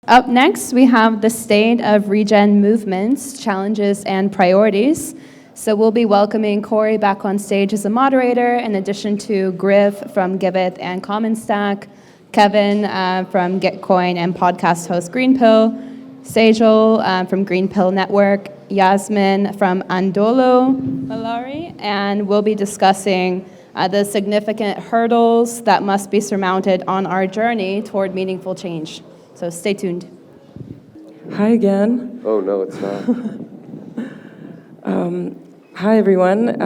Up next, we have the state of Regen movements, challenges, and priorities. So we'll be welcoming Corey back on stage as a moderator, in addition to Griff from Giveth and Common Stack, Kevin from Gitcoin and podcast host Greenpill, Sejal from Greenpill Network, Yasmin from Andolo Malari, and we'll be discussing the significant hurdles that must be surmounted on our journey toward meaningful change. So stay tuned. Hi again. Oh, no, it's not. Hi, everyone.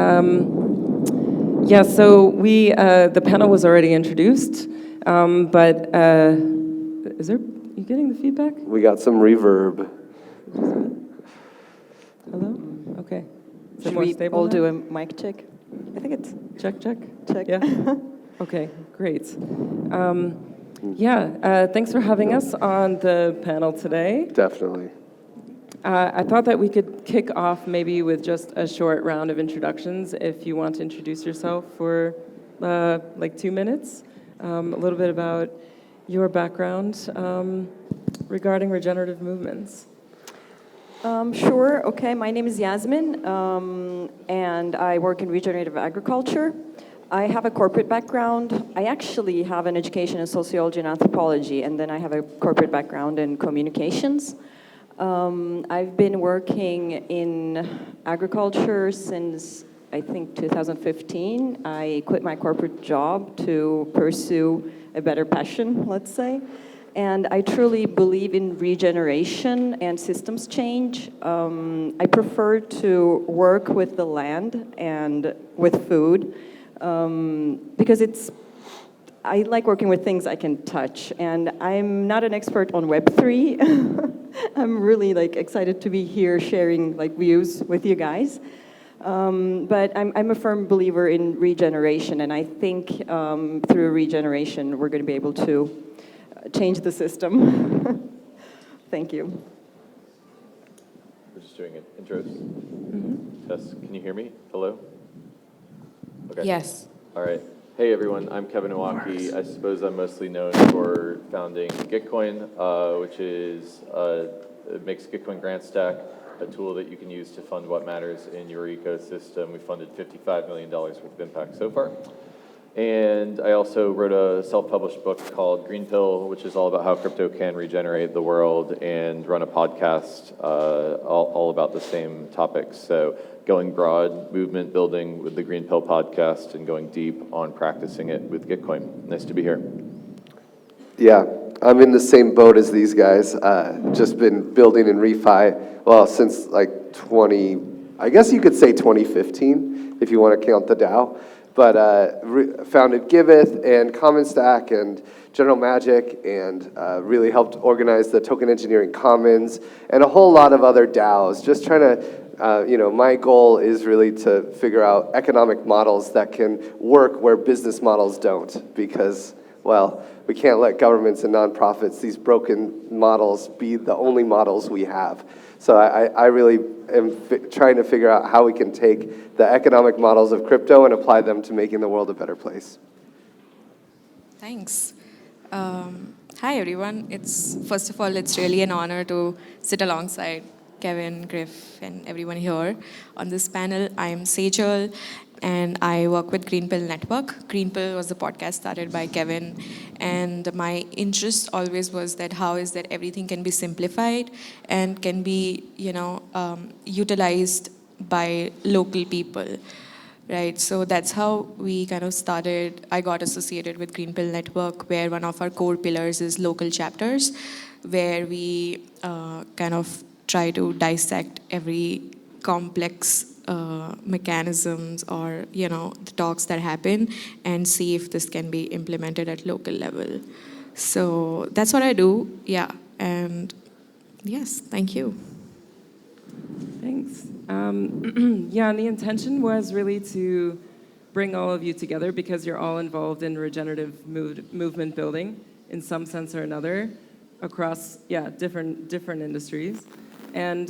So the panel was already introduced, but you getting the feedback? We got some reverb. Hello? Okay. Is it Should more we stable all now? do a mic check? I think it's Check. check. Yeah? Okay, great. Thanks for having us on the panel today. Definitely. I thought that we could kick off maybe with just a short round of introductions, if you want to introduce yourself for 2 minutes. A little bit about your background regarding regenerative movements. Sure. Okay. My name is Yasmin, and I work in regenerative agriculture. I have a corporate background. I actually have an education in sociology and anthropology, and then I have a corporate background in communications. I've been working in agriculture since, I think, 2015. I quit my corporate job to pursue a better passion, let's say. And I truly believe in regeneration and systems change. I prefer to work with the land and with food because I like working with things I can touch. And I'm not an expert on Web3. I'm really excited to be here sharing views with you guys. But I'm a firm believer in regeneration, and I think through regeneration we're going to be able to change the system. Thank you. We're just doing intros. Mm-hmm. Tess, can you hear me? Hello? Okay. Yes. All right. Hey everyone, I'm Kevin Iwaki. I suppose I'm mostly known for founding Gitcoin, which is it makes Gitcoin Grant Stack a tool that you can use to fund what matters in your ecosystem. We funded $55 million worth of impact so far. And I also wrote a self-published book called Greenpill, which is all about how crypto can regenerate the world, and run a podcast all about the same topics. So going broad, movement building with the Greenpill podcast, and going deep on practicing it with Gitcoin. Nice to be here. Yeah, I'm in the same boat as these guys. Just been building in refi, well, since I guess you could say 2015, if you want to count the DAO. But founded Giveth and Common Stack and General Magic, and really helped organize the Token Engineering Commons and a whole lot of other DAOs. Just trying to, my goal is really to figure out economic models that can work where business models don't, because, well, we can't let governments and nonprofits, these broken models, be the only models we have. So I really am trying to figure out how we can take the economic models of crypto and apply them to making the world a better place. Thanks. Hi, everyone. First of all, it's really an honor to sit alongside Kevin, Griff, and everyone here on this panel. I'm Sejal, and I work with Greenpill Network. Greenpill was the podcast started by Kevin, and my interest always was that how is that everything can be simplified and can be, utilized by local people, right? So that's how we kind of started. I got associated with Greenpill Network, where one of our core pillars is local chapters, where we kind of try to dissect every complex mechanisms or the talks that happen and see if this can be implemented at local level. So that's what I do. And yes, thank you. Thanks. And the intention was really to bring all of you together because you're all involved in regenerative movement building in some sense or another across different industries. And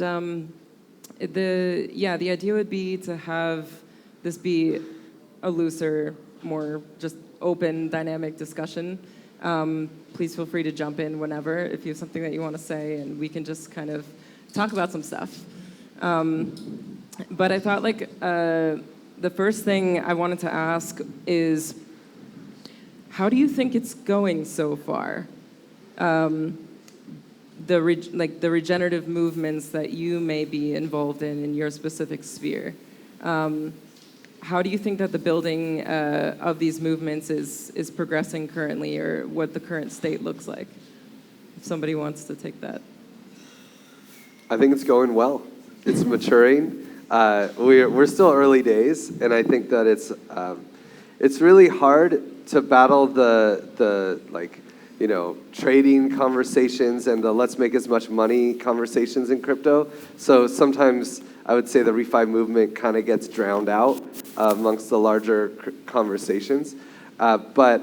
the idea would be to have this be a looser, more just open, dynamic discussion Please feel free to jump in whenever if you have something that you want to say, and we can just kind of talk about some stuff. But I thought the first thing I wanted to ask is, how do you think it's going so far? The regenerative movements that you may be involved in your specific sphere. How do you think that the building of these movements is progressing currently, or what the current state looks like? If somebody wants to take that. I think it's going well. It's maturing. We're still early days, and I think that it's really hard to battle the trading conversations and the let's make as much money conversations in crypto. So sometimes I would say the refi movement kind of gets drowned out amongst the larger conversations. But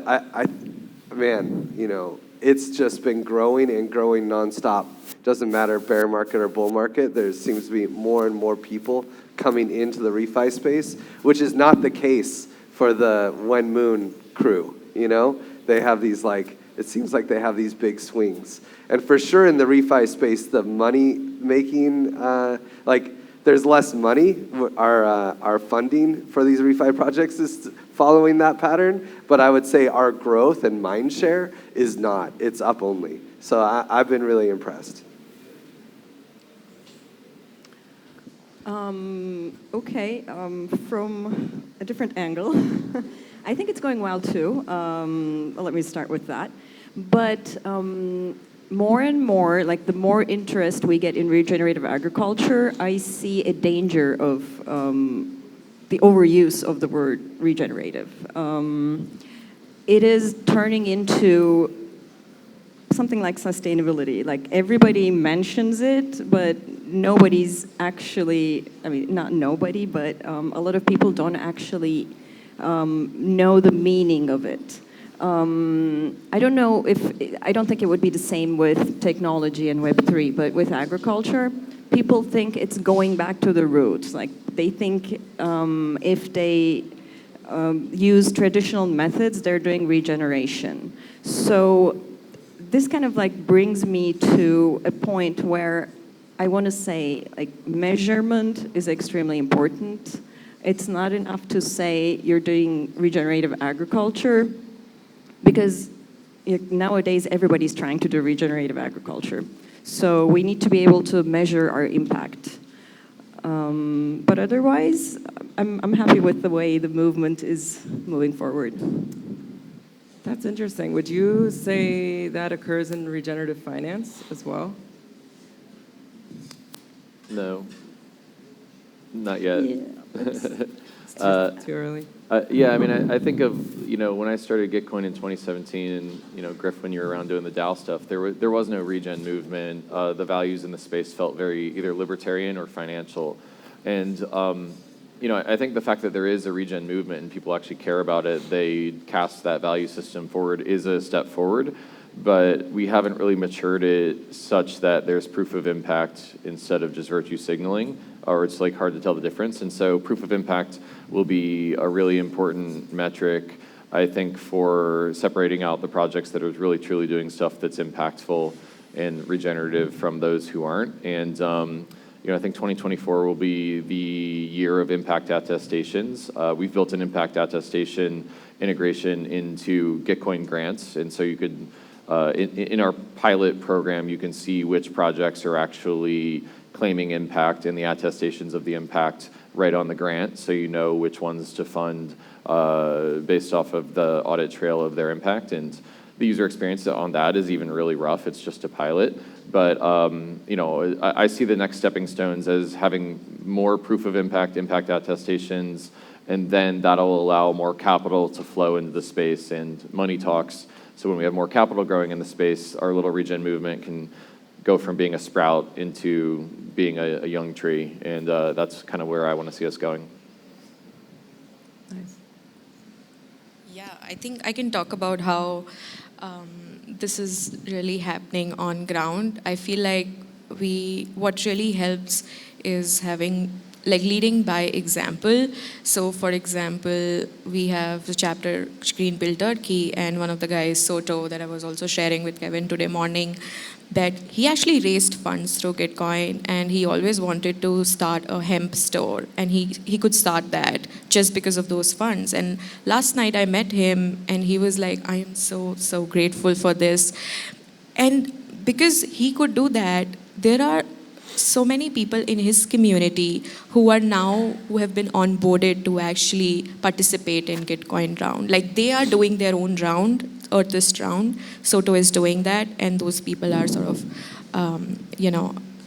it's just been growing and growing nonstop. Doesn't matter bear market or bull market, there seems to be more and more people coming into the refi space, which is not the case for the When Moon crew. They have these it seems like they have these big swings. And for sure in the refi space, the money making, there's less money. Our funding for these refi projects is following that pattern, but I would say our growth and mind share is not. It's up only. So I've been really impressed. Okay, from a different angle, I think it's going well too. Let me start with that. But more and more, the more interest we get in regenerative agriculture, I see a danger of the overuse of the word regenerative. It is turning into something like sustainability. Everybody mentions it, but nobody's actually, not nobody, but a lot of people don't actually know the meaning of it. I don't think it would be the same with technology and Web3, but with agriculture, people think it's going back to the roots. They think if they use traditional methods, they're doing regeneration. So this kind of brings me to a point where I want to say measurement is extremely important. It's not enough to say you're doing regenerative agriculture, because nowadays everybody's trying to do regenerative agriculture. So we need to be able to measure our impact. But otherwise, I'm happy with the way the movement is moving forward. That's interesting. Would you say that occurs in regenerative finance as well? No, not yet. Yeah. Too early? I think of, when I started Gitcoin in 2017 and, Griff, when you were around doing the DAO stuff, there was no regen movement. The values in the space felt very either libertarian or financial. And, I think the fact that there is a regen movement and people actually care about it, they cast that value system forward is a step forward. But we haven't really matured it such that there's proof of impact instead of just virtue signaling, or it's hard to tell the difference. And so proof of impact will be a really important metric, I think, for separating out the projects that are really truly doing stuff that's impactful and regenerative from those who aren't. And I think 2024 will be the year of impact attestations. We've built an impact attestation integration into Gitcoin grants, and so you could, in our pilot program, you can see which projects are actually claiming impact and the attestations of the impact right on the grant, so you know which ones to fund based off of the audit trail of their impact. And the user experience on that is even really rough. It's just a pilot. But I see the next stepping stones as having more proof of impact attestations, and then that'll allow more capital to flow into the space and money talks. So when we have more capital growing in the space, our little regen movement can go from being a sprout into being a young tree. And that's kind of where I want to see us going. Nice. Yeah, I think I can talk about how this is really happening on ground. I feel like what really helps is having like leading by example. So for example, we have the chapter Green Pill Turkey, and one of the guys, Soto, that I was also sharing with Kevin today morning, that he actually raised funds through Gitcoin, and he always wanted to start a hemp store, and he could start that just because of those funds. And last night I met him, and he was like, I am so grateful for this. And because he could do that, there are so many people in his community who have been onboarded to actually participate in Gitcoin round. Like they are doing their own round, Earthist round. Soto is doing that, and those people are sort of,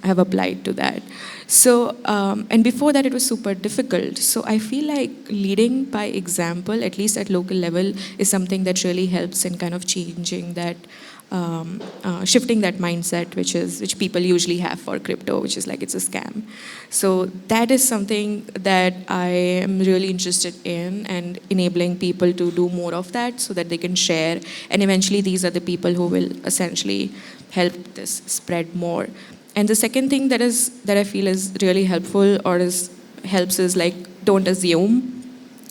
have applied to that. So, and before that it was super difficult. So I feel like leading by example, at least at local level, is something that really helps in kind of changing that, shifting that mindset, which people usually have for crypto, which is like it's a scam. So that is something that I am really interested in, and enabling people to do more of that so that they can share. And eventually these are the people who will essentially help this spread more. And the second thing that I feel is really helpful helps is like, don't assume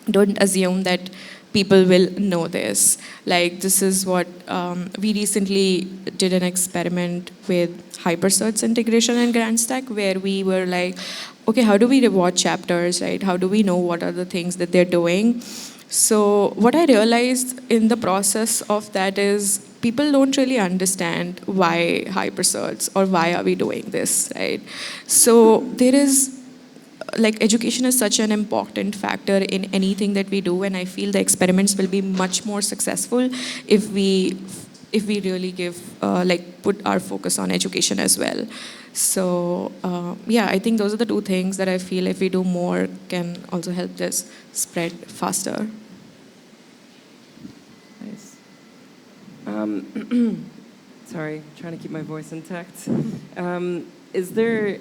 that people will know this. Like this is what, we recently did an experiment with HyperSearch integration in GrandStack, where we were like, okay, how do we reward chapters, right? How do we know what are the things that they're doing? So what I realized in the process of that is people don't really understand why HyperSearch or why are we doing this, right? So there is, like, education is such an important factor in anything that we do, and I feel the experiments will be much more successful if we really give, put our focus on education as well. So yeah, I think those are the two things that I feel if we do more can also help this spread faster. Nice. Sorry, trying to keep my voice intact. Is there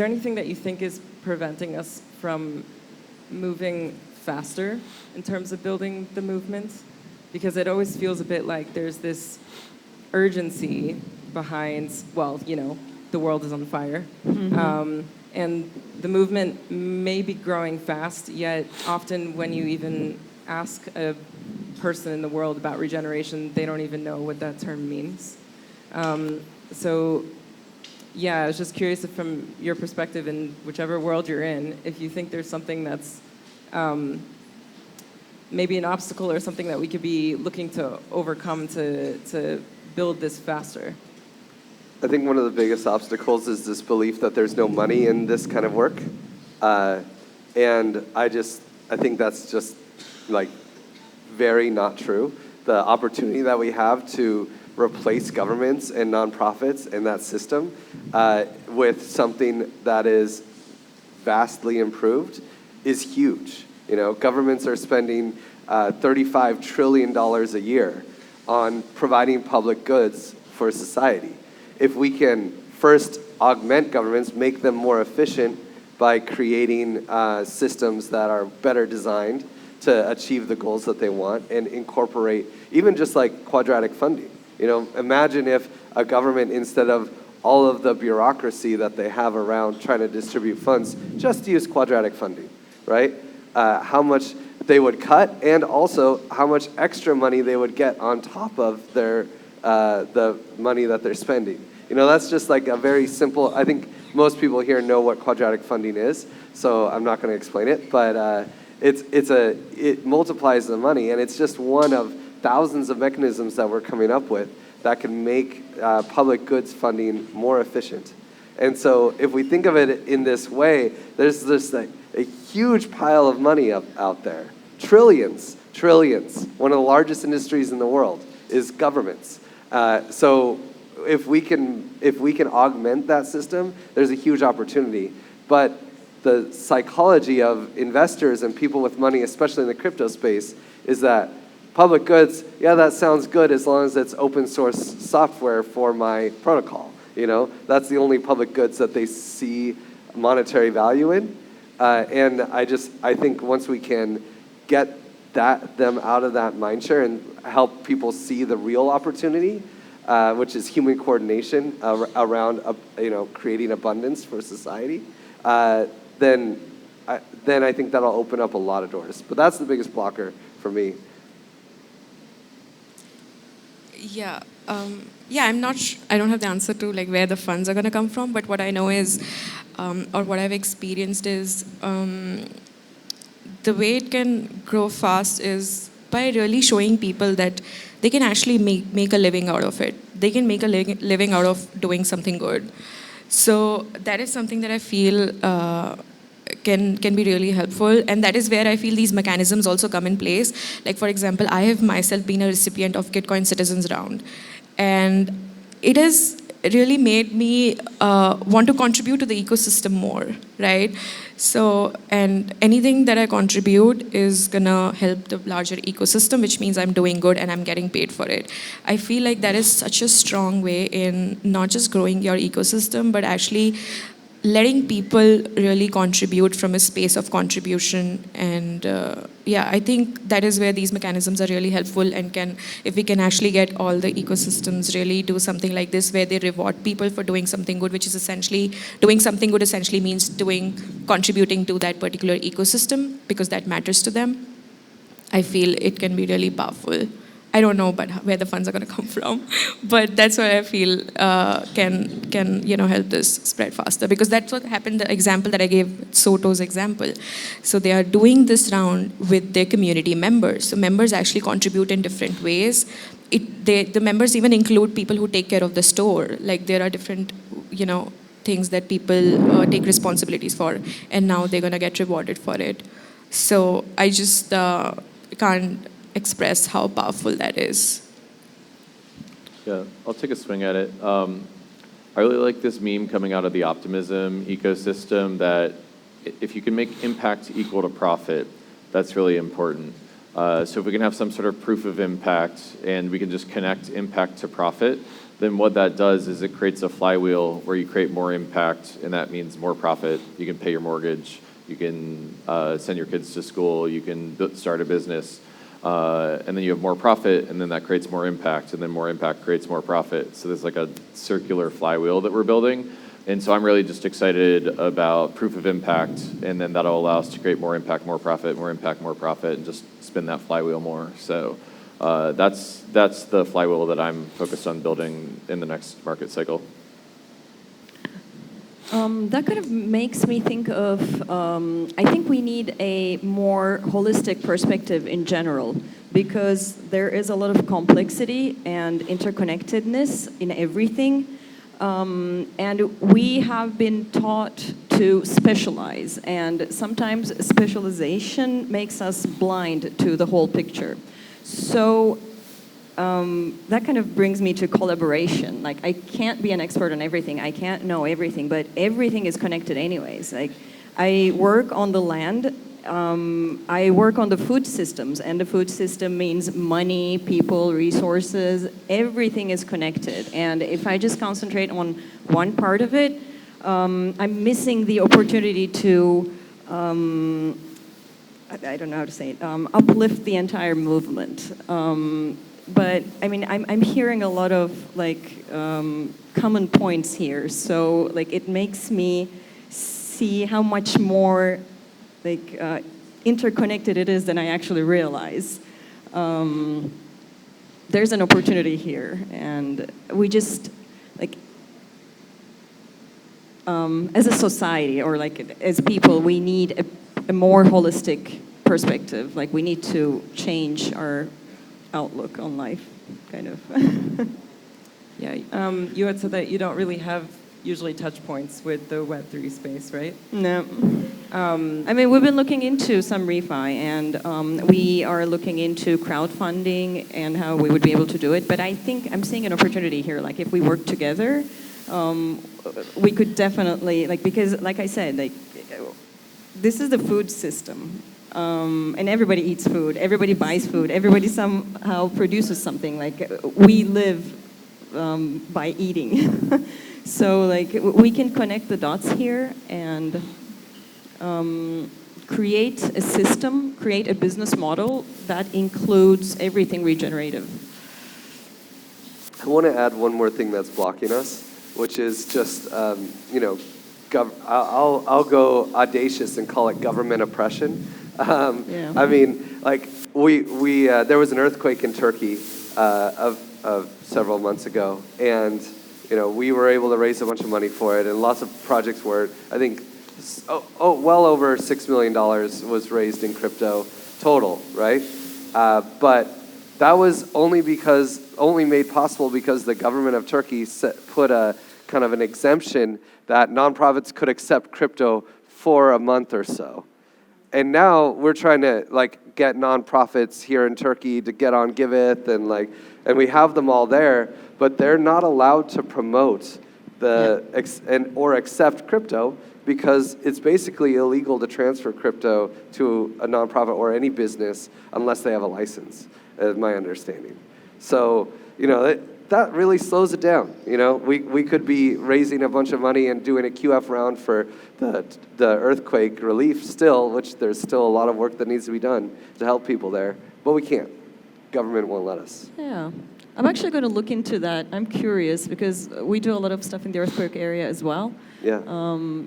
anything that you think is preventing us from moving faster in terms of building the movement? Because it always feels a bit like there's this urgency behind, well, the world is on fire. Mm-hmm. And the movement may be growing fast, yet often when you even ask a person in the world about regeneration, they don't even know what that term means. So yeah, I was just curious if from your perspective, in whichever world you're in, if you think there's something that's maybe an obstacle or something that we could be looking to overcome to build this faster. I think one of the biggest obstacles is this belief that there's no money in this kind of work. And I think that's just like very not true. The opportunity that we have to replace governments and nonprofits in that system with something that is vastly improved is huge. Governments are spending $35 trillion a year on providing public goods for society. If we can first augment governments, make them more efficient by creating systems that are better designed to achieve the goals that they want, and incorporate even just like quadratic funding. Imagine if a government, instead of all of the bureaucracy that they have around trying to distribute funds, just use quadratic funding, right? How much they would cut, and also how much extra money they would get on top of their the money that they're spending. That's just like a very simple, I think most people here know what quadratic funding is, so I'm not going to explain it, but it multiplies the money, and it's just one of thousands of mechanisms that we're coming up with that can make public goods funding more efficient. And so if we think of it in this way, there's this like a huge pile of money out there. Trillions. One of the largest industries in the world is governments. So if we can augment that system, there's a huge opportunity. But the psychology of investors and people with money, especially in the crypto space, is that public goods, yeah, that sounds good as long as it's open source software for my protocol. That's the only public goods that they see monetary value in. And I think once we can get them out of that mindshare and help people see the real opportunity, which is human coordination around creating abundance for society, then I think that'll open up a lot of doors. But that's the biggest blocker for me. Yeah, I'm not. I don't have the answer to like where the funds are going to come from. But what I know is, or what I've experienced is, the way it can grow fast is by really showing people that they can actually make a living out of it. They can make a living out of doing something good. So that is something that I feel can be really helpful, and that is where I feel these mechanisms also come in place. Like for example, I have myself been a recipient of Gitcoin Citizens Round, and it has really made me want to contribute to the ecosystem more, right? So, and anything that I contribute is gonna help the larger ecosystem, which means I'm doing good and I'm getting paid for it. I feel like that is such a strong way in not just growing your ecosystem, but actually letting people really contribute from a space of contribution. And I think that is where these mechanisms are really helpful, and if we can actually get all the ecosystems really do something like this, where they reward people for doing something good, which is essentially, doing something good essentially means contributing to that particular ecosystem because that matters to them. I feel it can be really powerful. I don't know but where the funds are going to come from, but that's what I feel can help this spread faster, because that's what happened. The example that I gave, Soto's example. So they are doing this round with their community members. So members actually contribute in different ways. The members even include people who take care of the store. Like there are different things that people take responsibilities for, and now they're going to get rewarded for it. So I just can't express how powerful that is. Yeah, I'll take a swing at it. I really like this meme coming out of the optimism ecosystem that if you can make impact equal to profit, that's really important. So if we can have some sort of proof of impact and we can just connect impact to profit, then what that does is it creates a flywheel where you create more impact, and that means more profit. You can pay your mortgage, you can send your kids to school, you can start a business. And then you have more profit, and then that creates more impact, and then more impact creates more profit. So there's like a circular flywheel that we're building. And so I'm really just excited about proof of impact, and then that'll allow us to create more impact, more profit, and just spin that flywheel more. So that's the flywheel that I'm focused on building in the next market cycle. That kind of makes me think of, I think we need a more holistic perspective in general, because there is a lot of complexity and interconnectedness in everything. And we have been taught to specialize, and sometimes specialization makes us blind to the whole picture. So that kind of brings me to collaboration. Like, I can't be an expert on everything. I can't know everything, but everything is connected anyways. Like, I work on the land. I work on the food systems, and the food system means money, people, resources. Everything is connected. And if I just concentrate on one part of it, I'm missing the opportunity to, I don't know how to say it, uplift the entire movement. But I mean, I'm hearing a lot of like common points here. So like it makes me see how much more like interconnected it is than I actually realize. There's an opportunity here, and we just like as a society or like as people, we need a more holistic perspective. Like we need to change our outlook on life, kind of. Yeah, you had said that you don't really have usually touch points with the Web3 space, right? No. I mean, we've been looking into some refi, and we are looking into crowdfunding and how we would be able to do it. But I think I'm seeing an opportunity here. Like, if we work together, we could definitely, like, because, like I said, like, this is the food system. And everybody eats food, everybody buys food, everybody somehow produces something. Like, we live by eating. So, like, we can connect the dots here and create a system, create a business model that includes everything regenerative. I want to add one more thing that's blocking us, which is just, I'll go audacious and call it government oppression. Yeah. I mean, like there was an earthquake in Turkey of several months ago, and we were able to raise a bunch of money for it, and lots of projects were. I think well over $6 million was raised in crypto total, right? But that was only made possible because the government of Turkey put a kind of an exemption that nonprofits could accept crypto for a month or so. And now we're trying to get nonprofits here in Turkey to get on Giveth and we have them all there, but they're not allowed to promote or accept crypto because it's basically illegal to transfer crypto to a nonprofit or any business unless they have a license, is my understanding. So, that really slows it down. We could be raising a bunch of money and doing a QF round for the earthquake relief still, which there's still a lot of work that needs to be done to help people there, but we can't. Government won't let us. Yeah. I'm actually going to look into that. I'm curious because we do a lot of stuff in the earthquake area as well. Yeah.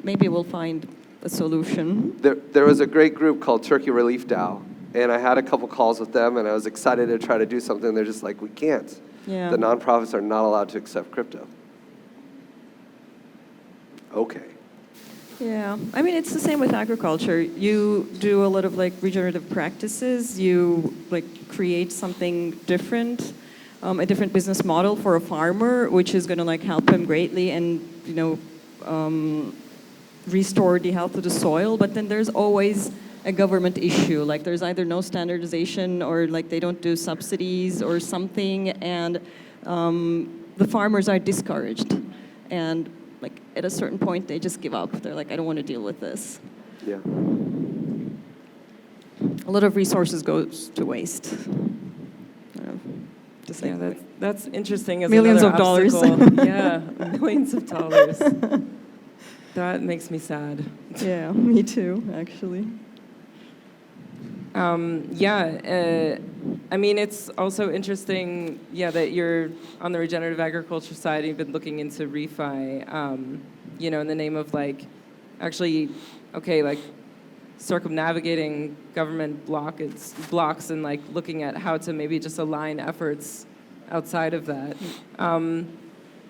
Maybe we'll find a solution. There was a great group called Turkey Relief DAO, and I had a couple calls with them, and I was excited to try to do something. They're just like, we can't. Yeah. The nonprofits are not allowed to accept crypto. Okay. Yeah, I mean, it's the same with agriculture. You do a lot of regenerative practices. You create something different, a different business model for a farmer, which is going to help him greatly and restore the health of the soil. But then there's always a government issue. There's either no standardization or they don't do subsidies or something, and the farmers are discouraged. And at a certain point, they just give up. They're like, I don't want to deal with this. Yeah. A lot of resources goes to waste. Just that's interesting. As millions another of dollars. obstacle. Yeah, millions of dollars. That makes me sad. Yeah, me too, actually. I mean, it's also interesting, that you're on the regenerative agriculture side. You've been looking into refi, in the name of circumnavigating government blocks and looking at how to maybe just align efforts outside of that.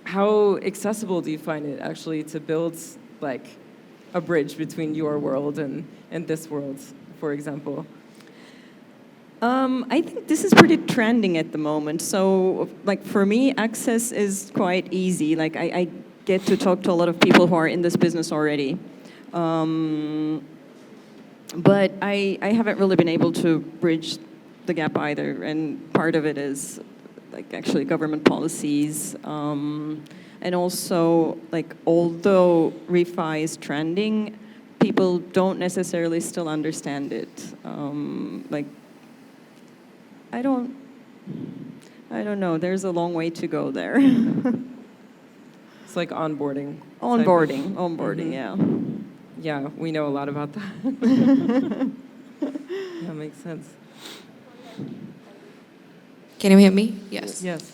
How accessible do you find it actually to build a bridge between your world and this world, for example? I think this is pretty trending at the moment. So, for me, access is quite easy. I get to talk to a lot of people who are in this business already. But I haven't really been able to bridge the gap either. And part of it is, actually government policies. And also, although refi is trending, people don't necessarily still understand it. I don't know. There's a long way to go there. It's like onboarding. Onboarding, yeah. Yeah, we know a lot about that. Yeah, makes sense. Can you hear me? Yes. Yes.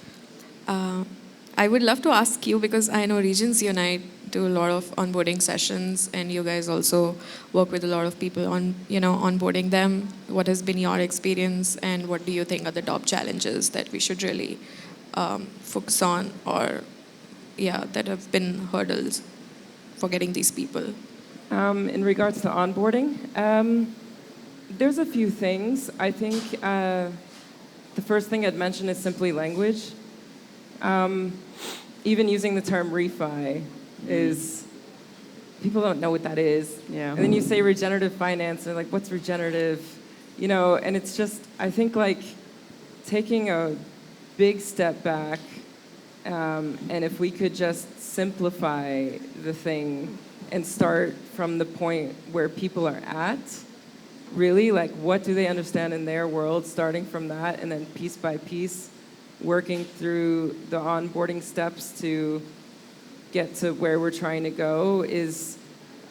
I would love to ask you, because I know Regens Unite do a lot of onboarding sessions, and you guys also work with a lot of people on, onboarding them. What has been your experience, and what do you think are the top challenges that we should really focus on, or, that have been hurdles for getting these people? In regards to onboarding, there's a few things. I think the first thing I'd mention is simply language. Even using the term refi is, people don't know what that is. Yeah. And then you say regenerative finance, and they're like, what's regenerative? And it's just, I think taking a big step back, and if we could just simplify the thing and start from the point where people are at, really, what do they understand in their world, starting from that, and then piece by piece, working through the onboarding steps to get to where we're trying to go is,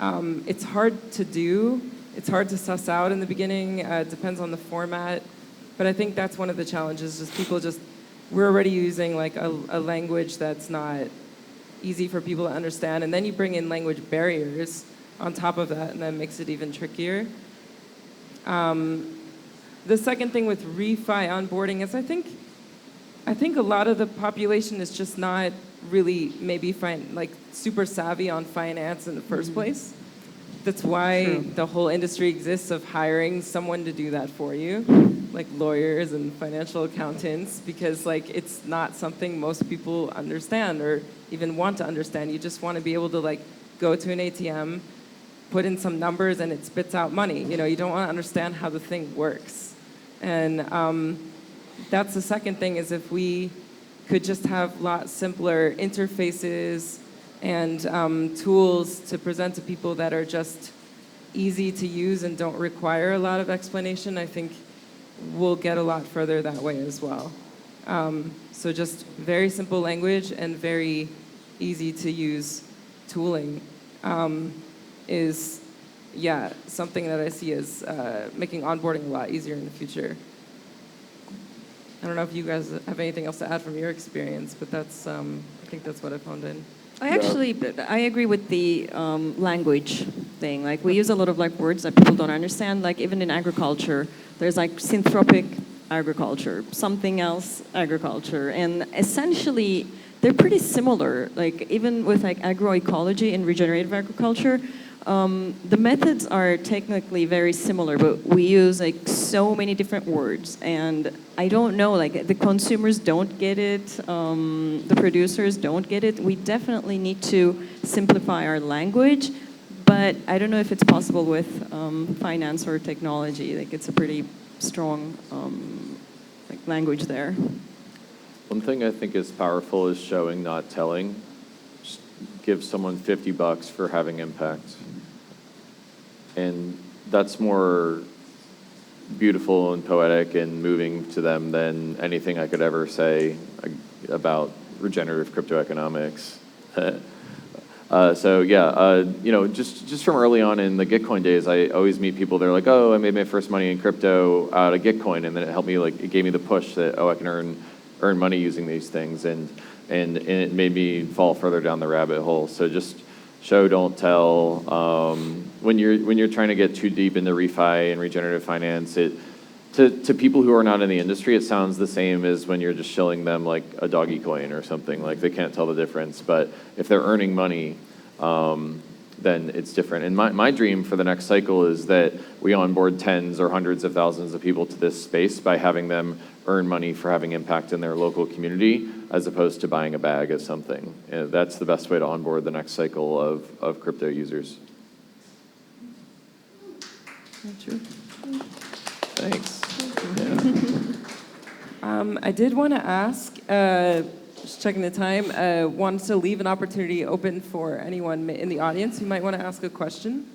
it's hard to do. It's hard to suss out in the beginning. It depends on the format. But I think that's one of the challenges, we're already using a language that's not easy for people to understand, and then you bring in language barriers on top of that, and that makes it even trickier. The second thing with refi onboarding is I think a lot of the population is just not really maybe super savvy on finance in the first place. That's why the whole industry exists of hiring someone to do that for you, like lawyers and financial accountants, because like it's not something most people understand or even want to understand. You just want to be able to like go to an ATM, put in some numbers, and it spits out money. You know, you don't want to understand how the thing works. And that's the second thing, is if we could just have a lot simpler interfaces and tools to present to people that are just easy to use and don't require a lot of explanation, I think we'll get a lot further that way as well. So just very simple language and very easy to use tooling is, yeah, something that I see as making onboarding a lot easier in the future. I don't know if you guys have anything else to add from your experience, but that's, I think that's what I found in. I agree with the language thing. Like, we use a lot of like words that people don't understand. Like, even in agriculture, there's like synthropic agriculture, something else agriculture, and essentially they're pretty similar. Like, even with like agroecology and regenerative agriculture, the methods are technically very similar, but we use like so many different words, and I don't know, like the consumers don't get it, the producers don't get it. We definitely need to simplify our language, but I don't know if it's possible with finance or technology. Like, it's a pretty strong like language there. One thing I think is powerful is showing, not telling. Just give someone $50 for having impact. And that's more beautiful and poetic and moving to them than anything I could ever say about regenerative cryptoeconomics. So yeah, you know, just from early on in the Gitcoin days, I always meet people. They're like, "Oh, I made my first money in crypto out of Gitcoin," and then it helped me, like, it gave me the push that, oh, I can earn money using these things, and it made me fall further down the rabbit hole. So just show, don't tell. When you're trying to get too deep into refi and regenerative finance, to people who are not in the industry, it sounds the same as when you're just shilling them like a doggy coin or something. Like, they can't tell the difference. But if they're earning money, then it's different. And my dream for the next cycle is that we onboard tens or hundreds of thousands of people to this space by having them earn money for having impact in their local community, as opposed to buying a bag of something. And that's the best way to onboard the next cycle of crypto users. True. Thanks. I did want to ask, just checking the time, wanted to leave an opportunity open for anyone in the audience who might want to ask a question.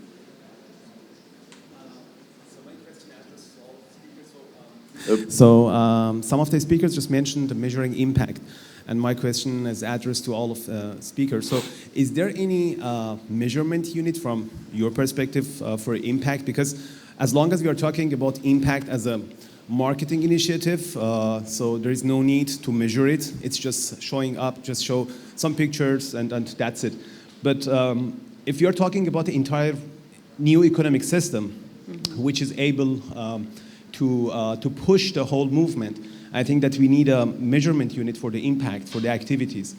So some of the speakers just mentioned measuring impact, and my question is addressed to all of the speakers. So is there any measurement unit from your perspective for impact? Because as long as we are talking about impact as a marketing initiative, so there is no need to measure it. It's just showing up, just show some pictures, and that's it. But if you're talking about the entire new economic system, which is able to push the whole movement, I think that we need a measurement unit for the impact, for the activities,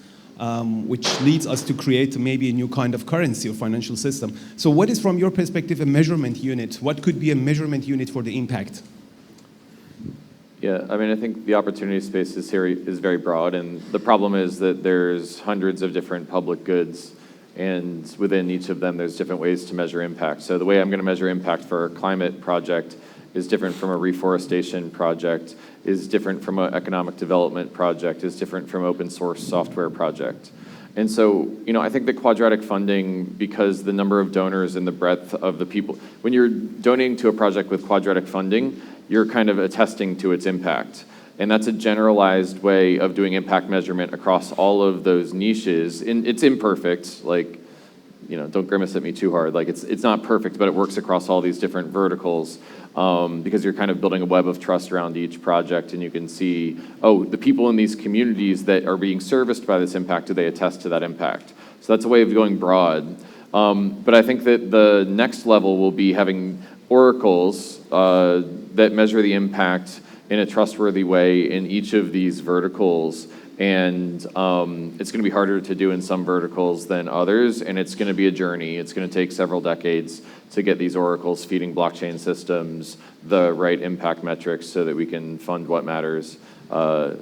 which leads us to create maybe a new kind of currency or financial system. So what is, from your perspective, a measurement unit? What could be a measurement unit for the impact? Yeah, I mean, I think the opportunity space is very broad, and the problem is that there's hundreds of different public goods, and within each of them there's different ways to measure impact. So the way I'm going to measure impact for a climate project is different from a reforestation project, is different from an economic development project, is different from open source software project. And so, you know, I think the quadratic funding, because the number of donors and the breadth of the people, when you're donating to a project with quadratic funding, you're kind of attesting to its impact. And that's a generalized way of doing impact measurement across all of those niches. And it's imperfect, like, don't grimace at me too hard. Like it's not perfect, but it works across all these different verticals because you're kind of building a web of trust around each project, and you can see, oh, the people in these communities that are being serviced by this impact, do they attest to that impact? So that's a way of going broad. But I think that the next level will be having oracles that measure the impact in a trustworthy way in each of these verticals. And it's going to be harder to do in some verticals than others, and it's going to be a journey. It's going to take several decades to get these oracles feeding blockchain systems the right impact metrics so that we can fund what matters. So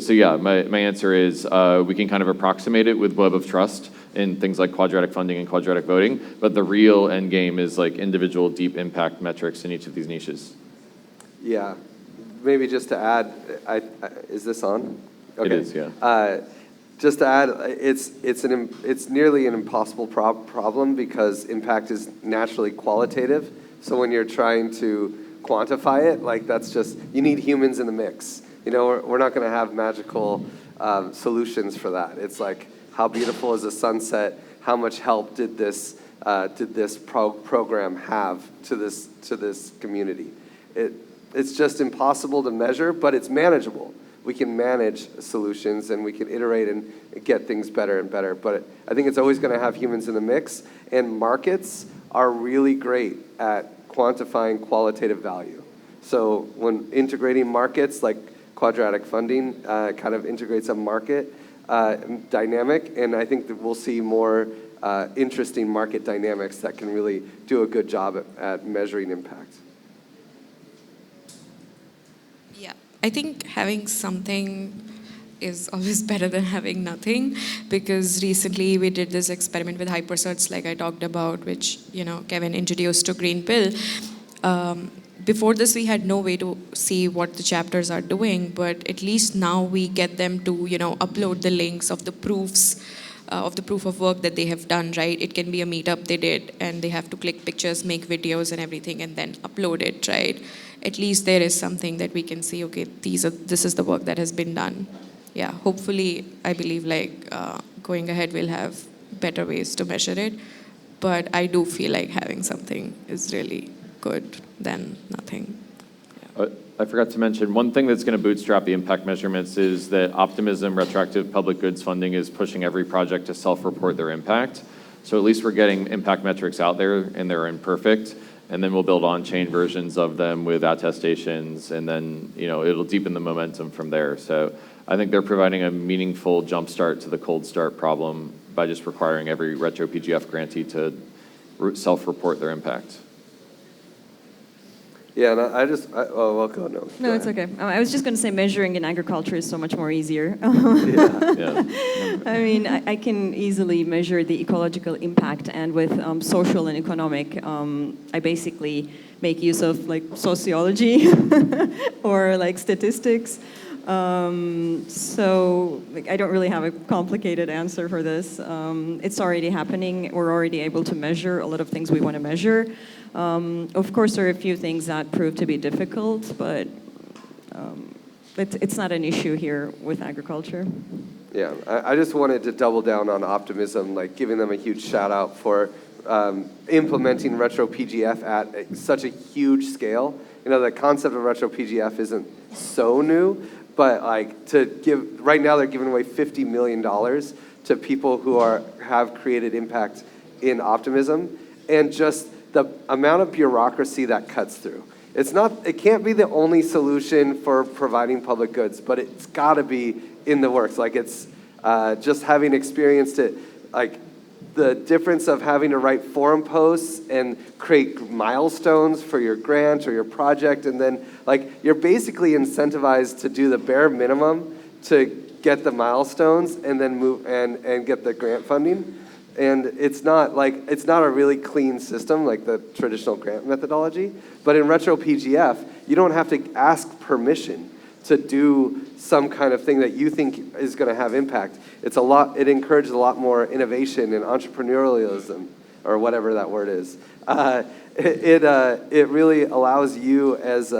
yeah, my answer is we can kind of approximate it with web of trust in things like quadratic funding and quadratic voting, but the real end game is like individual deep impact metrics in each of these niches. Yeah, maybe just to add, is this on? Okay. It is, yeah. Just to add, it's nearly an impossible problem because impact is naturally qualitative. So when you're trying to quantify it, like that's just, you need humans in the mix. We're not going to have magical solutions for that. It's like, how beautiful is a sunset? How much help did this program have to this community? It's just impossible to measure, but it's manageable. We can manage solutions and we can iterate and get things better and better. But I think it's always going to have humans in the mix, and markets are really great at quantifying qualitative value. So when integrating markets, like quadratic funding kind of integrates a market dynamic, and I think that we'll see more interesting market dynamics that can really do a good job at measuring impact. Yeah, I think having something is always better than having nothing, because recently we did this experiment with hypercerts like I talked about, which Kevin introduced to Green Pill. Before this, we had no way to see what the chapters are doing, but at least now we get them to upload the links of the proofs of the proof of work that they have done, right? It can be a meetup they did, and they have to click pictures, make videos and everything, and then upload it, right? At least there is something that we can see, okay, this is the work that has been done. Yeah, hopefully, I believe going ahead we'll have better ways to measure it, but I do feel like having something is really good than nothing. Yeah. I forgot to mention, one thing that's going to bootstrap the impact measurements is that optimism, retroactive public goods funding is pushing every project to self-report their impact. So at least we're getting impact metrics out there, and they're imperfect, and then we'll build on-chain versions of them with attestations, and then it'll deepen the momentum from there. So I think they're providing a meaningful jumpstart to the cold start problem by just requiring every retro PGF grantee to self-report their impact. Yeah, and well, go, no. No, it's okay. I was just going to say measuring in agriculture is so much more easier. Yeah. I mean, I can easily measure the ecological impact, and with social and economic, I basically make use of sociology or statistics. So I don't really have a complicated answer for this. It's already happening. We're already able to measure a lot of things we want to measure. Of course, there are a few things that prove to be difficult, but it's not an issue here with agriculture. Yeah, I just wanted to double down on optimism, giving them a huge shout out for implementing retro PGF at such a huge scale. The concept of retro PGF isn't so new, but right now they're giving away $50 million to people who have created impact in optimism, and just the amount of bureaucracy that cuts through. It can't be the only solution for providing public goods, but it's got to be in the works. It's just having experienced it, the difference of having to write forum posts and create milestones for your grant or your project, and then you're basically incentivized to do the bare minimum to get the milestones and then move and get the grant funding. And it's not a really clean system like the traditional grant methodology, but in retro PGF, you don't have to ask permission to do some kind of thing that you think is going to have impact. It encourages a lot more innovation and entrepreneurialism, or whatever that word is. It really allows you as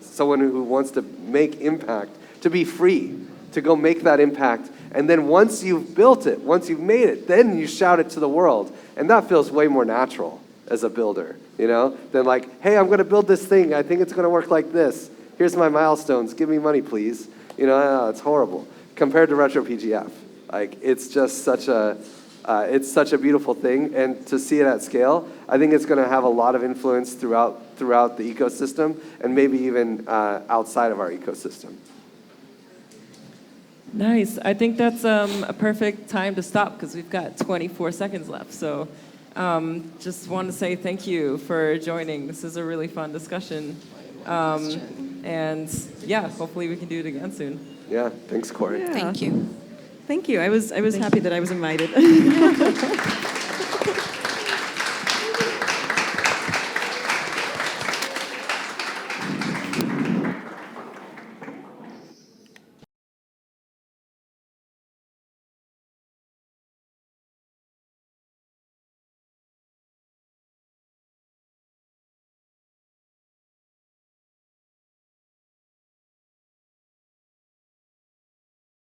someone who wants to make impact to be free. to go make that impact. And then once you've built it, once you've made it, then you shout it to the world. And that feels way more natural as a builder, you know, than like, hey, I'm going to build this thing. I think it's going to work like this. Here's my milestones. Give me money, please. You know, it's horrible. Compared to Retro PGF, like, it's just such a beautiful thing. And to see it at scale, I think it's going to have a lot of influence throughout the ecosystem, and maybe even outside of our ecosystem. Nice. I think that's a perfect time to stop because we've got 24 seconds left. So just want to say thank you for joining. This is a really fun discussion. And yeah, hopefully we can do it again soon. Yeah, thanks, Corey. Yeah. Thank you. Thank you. I was happy that I was invited.